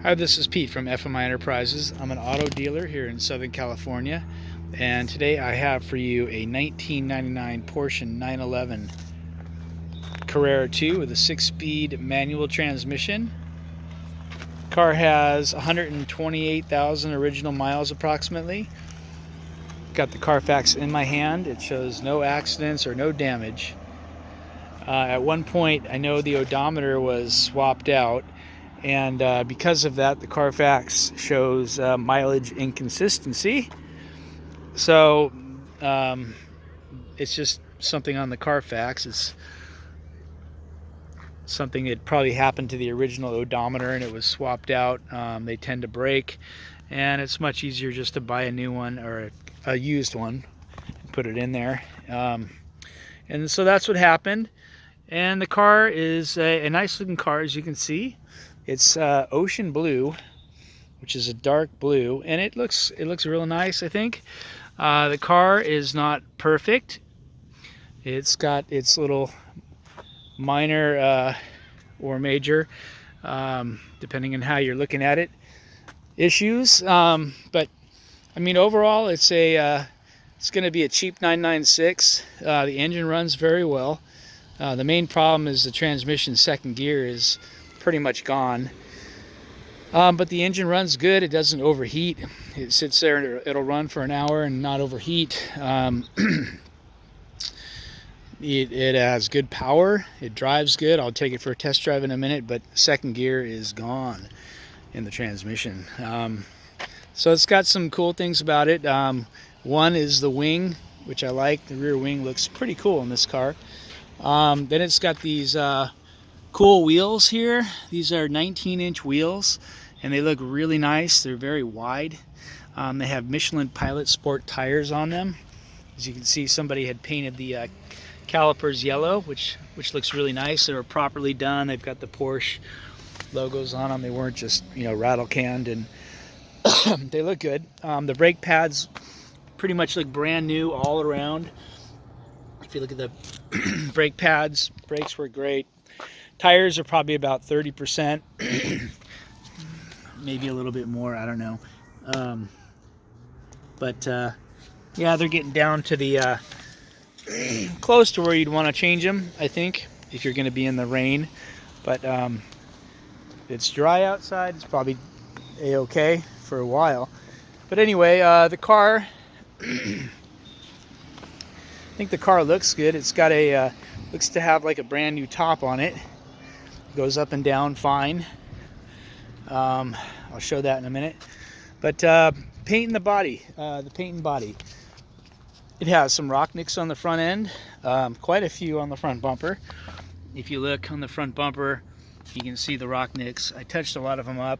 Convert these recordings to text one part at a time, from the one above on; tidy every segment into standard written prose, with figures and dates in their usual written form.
Hi, this is Pete from FMI Enterprises. I'm an auto dealer here in Southern California, and today I have for you a 1999 Porsche 911 Carrera 2 with a 6-speed manual transmission. The car has 128,000 original miles approximately. Got the Carfax in my hand. It shows no accidents or no damage. At one point, I know the odometer was swapped out, and because of that, the Carfax shows mileage inconsistency. So it's just something on the Carfax. It's something that probably happened to the original odometer and it was swapped out. They tend to break, and it's much easier just to buy a new one or a used one and put it in there. And so that's what happened. And the car is a nice looking car, as you can see. It's ocean blue, which is a dark blue, and it looks real nice, I think. The car is not perfect. It's got its little minor or major, depending on how you're looking at it, issues. But I mean, overall, it's going to be a cheap 996. The engine runs very well. The main problem is the transmission second gear is pretty much gone. But the engine runs good. It doesn't overheat. It sits there and it'll run for an hour and not overheat. It has good power. It drives good. I'll take it for a test drive in a minute, but second gear is gone in the transmission. So it's got some cool things about it. One is the wing, which I like. The rear wing looks pretty cool in this car. Then it's got these cool wheels here. These are 19-inch wheels, and they look really nice. They're very wide. They have Michelin Pilot Sport tires on them. As you can see, somebody had painted the calipers yellow, which looks really nice. They were properly done. They've got the Porsche logos on them. They weren't just, rattle canned, and they look good. The brake pads pretty much look brand new all around. If you look at the brake pads, brakes were great. Tires are probably about 30%, maybe a little bit more, I don't know. Yeah, they're getting down to the close to where you'd want to change them, I think, if you're going to be in the rain. But it's dry outside. It's probably a-okay for a while. But anyway, the car, I think the car looks good. It's got looks to have like a brand new top on it. Goes up and down fine. I'll show that in a minute. But painting the body, the paint and body. It has some rock nicks on the front end, quite a few on the front bumper. If you look on the front bumper, you can see the rock nicks. I touched a lot of them up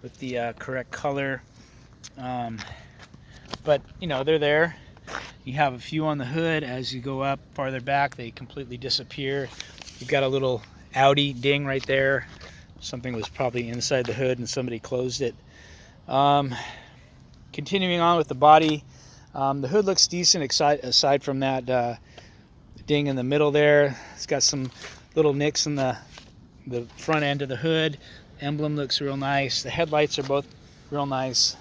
with the correct color. But they're there. You have a few on the hood. As you go up farther back, they completely disappear. You've got a little Audi ding right there. Something was probably inside the hood and somebody closed it. Continuing on with the body, the hood looks decent aside from that ding in the middle there. It's got some little nicks in the front end of the hood. Emblem looks real nice. The headlights are both real nice.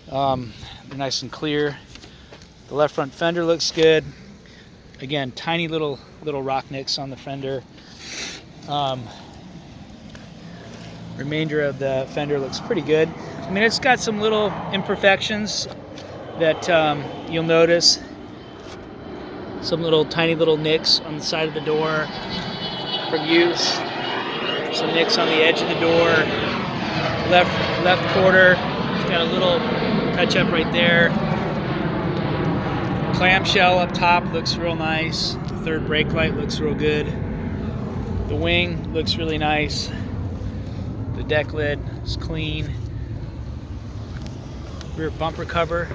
They're nice and clear. The left front fender looks good. Again, tiny little rock nicks on the fender. Remainder of the fender looks pretty good. I mean, it's got some little imperfections that you'll notice. Some tiny little nicks on the side of the door from use. Some nicks on the edge of the door. Left quarter, it's got a little touch up right there. Clamshell up top looks real nice. The third brake light looks real good. The wing looks really nice. The deck lid is clean. Rear bumper cover,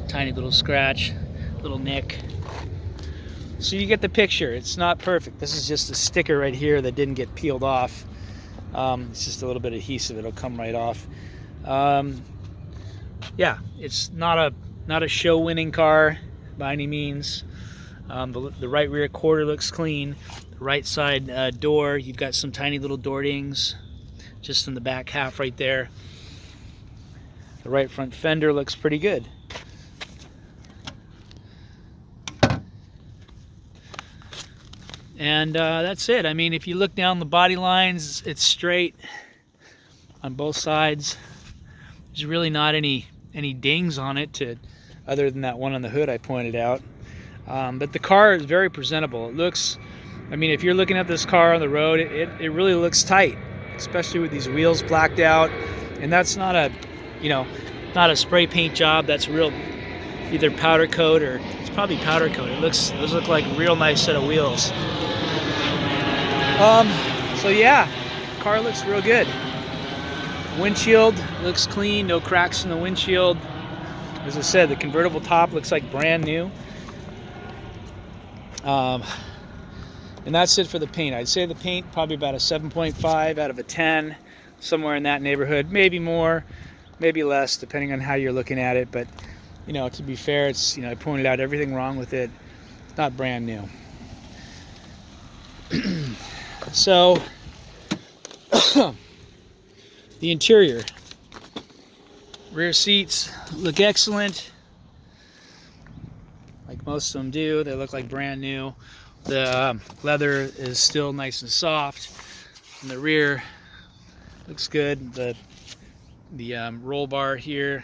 tiny little scratch, little nick. So you get the picture. It's not perfect. This is just a sticker right here that didn't get peeled off. It's just a little bit of adhesive. It'll come right off. Yeah, it's not a show-winning car by any means. The right rear quarter looks clean. The right side door, you've got some tiny little door dings just in the back half right there. The right front fender looks pretty good. And that's it. I mean, if you look down the body lines, it's straight on both sides. There's really not any dings on it, other than that one on the hood I pointed out. But the car is very presentable. It looks, I mean, if you're looking at this car on the road, it really looks tight, especially with these wheels blacked out. And that's not a, you know, not a spray paint job. That's real, either powder coat, or it's probably powder coat. Those look like a real nice set of wheels. So yeah, car looks real good. Windshield looks clean, no cracks in the windshield. As I said, the convertible top looks like brand new. And that's it for the paint. I'd say the paint probably about a 7.5 out of a 10, somewhere in that neighborhood. Maybe more, maybe less, depending on how you're looking at it. But, you know, to be fair, it's, you know, I pointed out everything wrong with it. It's not brand new. So, the interior. Rear seats look excellent. Like most of them do. They look like brand new. The leather is still nice and soft. And the rear looks good. The roll bar here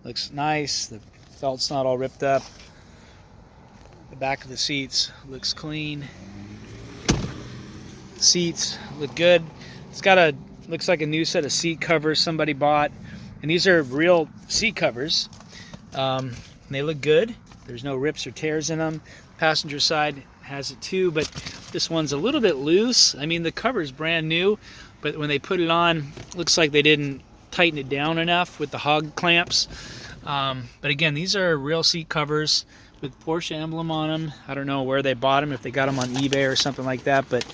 looks nice. The felt's not all ripped up. The back of the seats looks clean. The seats look good. It's got looks like a new set of seat covers somebody bought. And these are real seat covers. And they look good. There's no rips or tears in them. Passenger side has it too, but this one's a little bit loose. I mean, the cover's brand new, but when they put it on, it looks like they didn't tighten it down enough with the hog clamps. But again, these are real seat covers with Porsche emblem on them. I don't know where they bought them, if they got them on eBay or something like that, but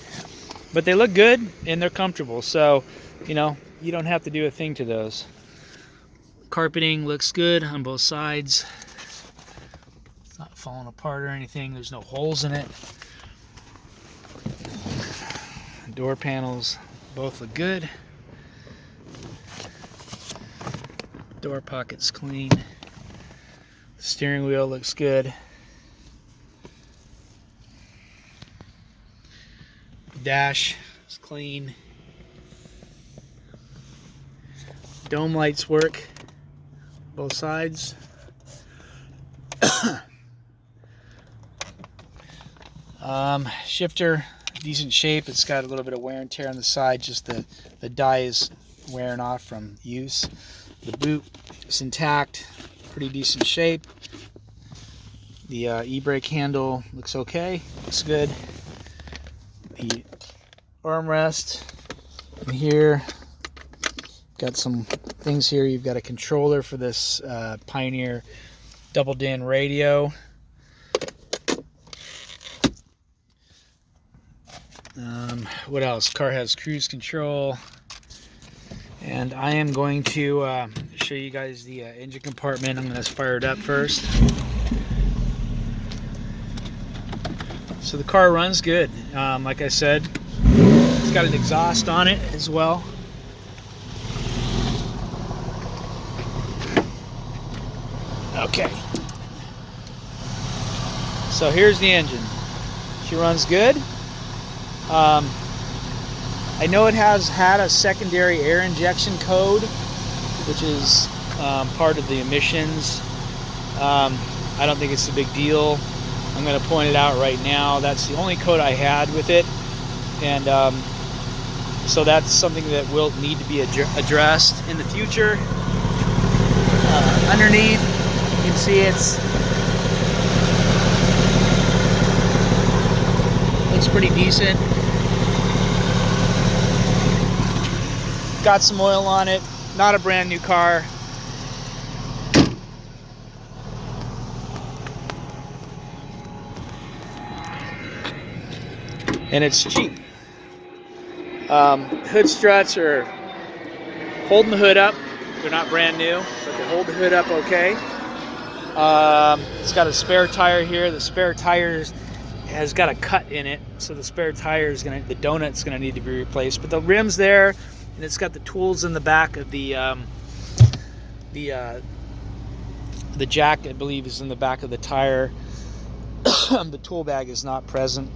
they look good and they're comfortable. So, you know, you don't have to do a thing to those. Carpeting looks good on both sides. It's not falling apart or anything. There's no holes in it. Door panels both look good. Door pocket's clean. The steering wheel looks good. Dash is clean. Dome lights work both sides. Shifter, decent shape. It's got a little bit of wear and tear on the side, just the die is wearing off from use. The boot is intact, pretty decent shape. The e-brake handle looks okay, looks good. The armrest in here, got some things here. You've got a controller for this Pioneer double din radio. What else? Car has cruise control. And I am going to show you guys the engine compartment. I'm going to fire it up first. So the car runs good. Like I said, it's got an exhaust on it as well. Okay. So here's the engine. She runs good. I know it has had a secondary air injection code, which is part of the emissions. I don't think it's a big deal. I'm going to point it out right now. That's the only code I had with it, and so that's something that will need to be addressed in the future. Underneath, you can see looks pretty decent. Got some oil on it. Not a brand new car. And it's cheap. Hood struts are holding the hood up. They're not brand new, but they hold the hood up okay. It's got a spare tire here. The spare tire has got a cut in it, so the spare tire is the donut's gonna need to be replaced. But the rim's there, and it's got the tools in the back of the jack, I believe, is in the back of the tire. The tool bag is not present.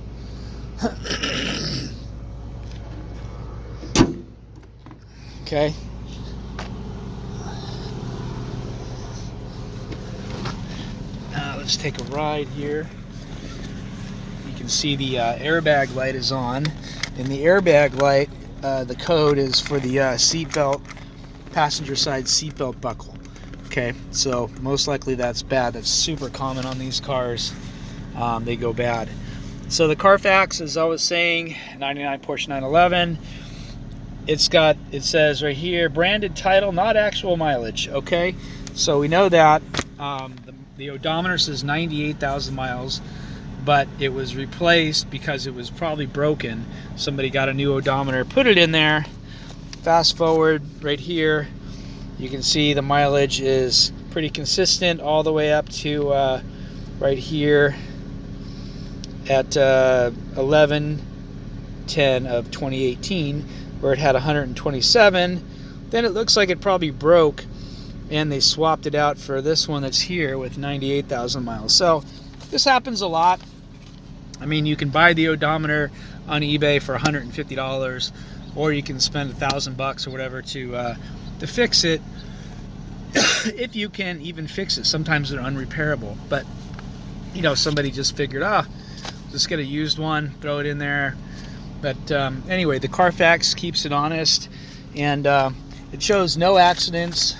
Okay. Let's take a ride here. You can see the airbag light is on. And the airbag light, the code is for the seatbelt, passenger side seatbelt buckle. Okay, so most likely that's bad. That's super common on these cars. They go bad. So the Carfax, as I was saying, 99 Porsche 911. It says right here, branded title, not actual mileage. Okay, so we know that. The odometer says 98,000 miles, but it was replaced because it was probably broken. Somebody got a new odometer, put it in there. Fast forward right here, you can see the mileage is pretty consistent all the way up to right here at 11/10 of 2018, where it had 127. Then it looks like it probably broke, and they swapped it out for this one that's here with 98,000 miles. So this happens a lot. I mean, you can buy the odometer on eBay for $150, or you can spend $1,000 or whatever to fix it, if you can even fix it. Sometimes they're unrepairable, but you know, somebody just figured, just get a used one, throw it in there. But anyway, the Carfax keeps it honest, and it shows no accidents.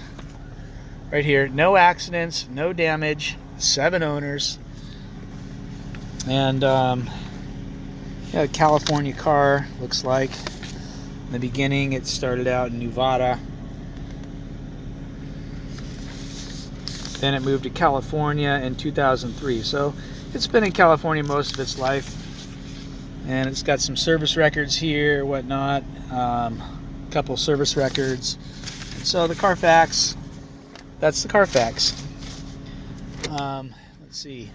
Right here, no accidents, no damage, 7 owners, and yeah, a California car, looks like. In the beginning, it started out in Nevada. Then it moved to California in 2003. So it's been in California most of its life. And it's got some service records here, whatnot, a couple service records. And so the Carfax, that's the Carfax. Let's see.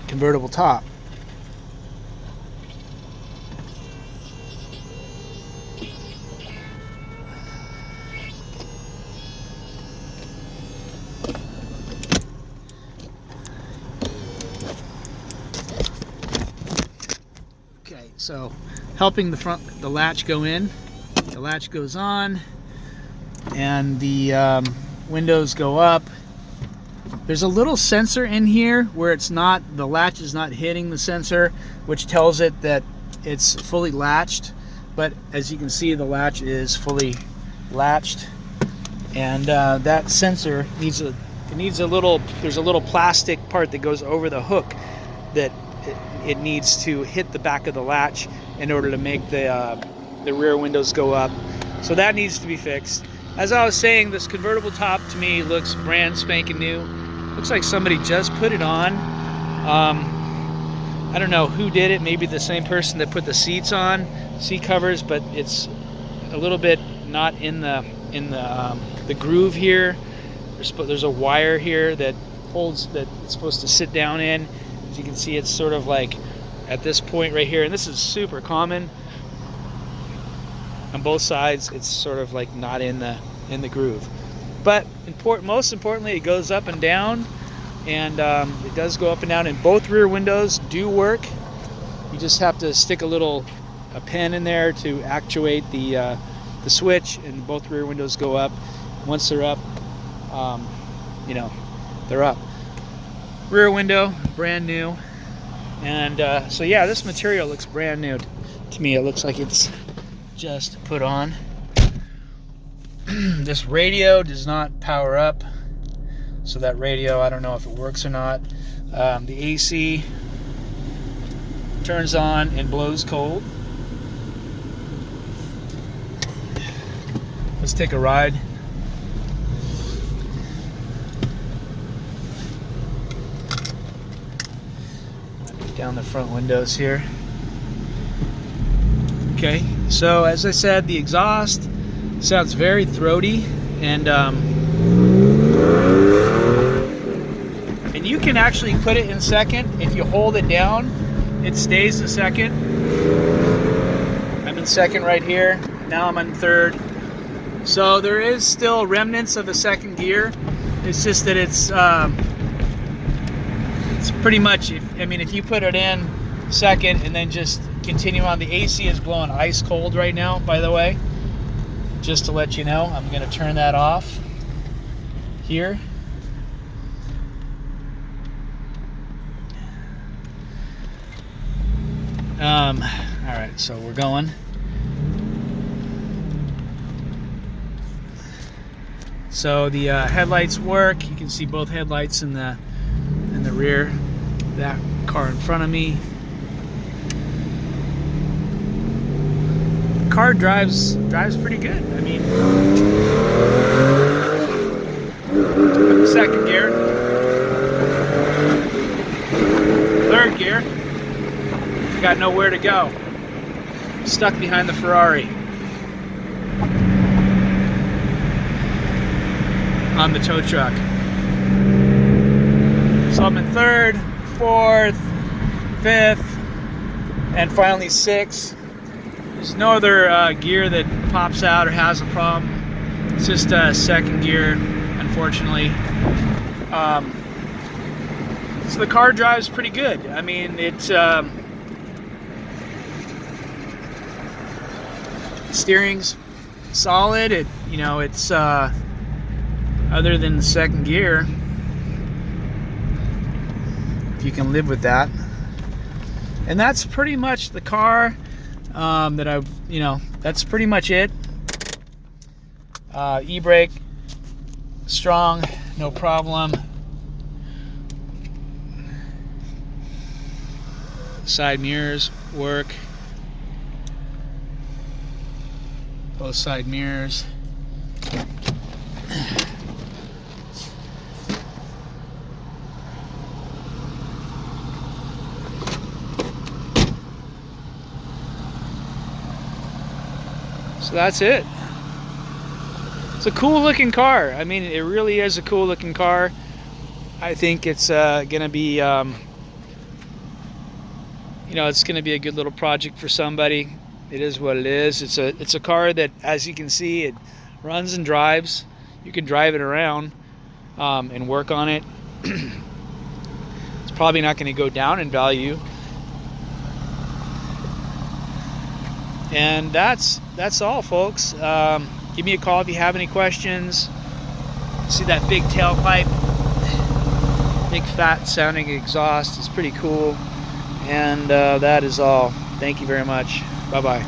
Convertible top. Okay, so helping the latch go in. The latch goes on, and the windows go up. There's a little sensor in here where the latch is not hitting the sensor, which tells it that it's fully latched. But as you can see, the latch is fully latched, and that sensor needs there's a little plastic part that goes over the hook that it needs to hit the back of the latch in order to make the rear windows go up. So that needs to be fixed. As I was saying, this convertible top to me looks brand spanking new. Looks like somebody just put it on. I don't know who did it. Maybe the same person that put the seat covers, but it's a little bit not in the groove here. There's a wire here that holds, that it's supposed to sit down in. As you can see, it's sort of like at this point right here, and this is super common on both sides. It's sort of like not in the groove. But most importantly, it goes up and down, and it does go up and down, and both rear windows do work. You just have to stick a pen in there to actuate the switch, and both rear windows go up. Once they're up, you know, they're up. Rear window, brand new. And so yeah, this material looks brand new to me. It looks like it's just put on. This radio does not power up, so that radio, I don't know if it works or not. The AC turns on and blows cold. Let's take a ride. Down the front windows here. Okay, so as I said, the exhaust sounds very throaty, and you can actually put it in second. If you hold it down, it stays in second. I'm in second right here. Now I'm in third. So there is still remnants of the second gear. It's just that it's pretty much, if you put it in second and then just continue on, the AC is blowing ice cold right now, by the way. Just to let you know, I'm going to turn that off here. All right, so we're going. So the headlights work. You can see both headlights in the rear. That car in front of me. The car drives pretty good. I mean, second gear, third gear. Got nowhere to go. Stuck behind the Ferrari on the tow truck. So I'm in third, fourth, fifth, and finally sixth. There's no other gear that pops out or has a problem. It's just second gear, unfortunately. So the car drives pretty good. I mean, it's steering's solid. It's other than the second gear, if you can live with that. And that's pretty much the car that's pretty much it. E-brake, strong, no problem. Side mirrors work. Both side mirrors. So that's it. It's a cool looking car. I mean, it really is a cool looking car. I think it's gonna be it's gonna be a good little project for somebody. It is what it is. It's a car that, as you can see, it runs and drives. You can drive it around and work on it. It's probably not going to go down in value. And that's all, folks. Give me a call if you have any questions. See that big tailpipe, big fat sounding exhaust is pretty cool. And that is all. Thank you very much. Bye-bye.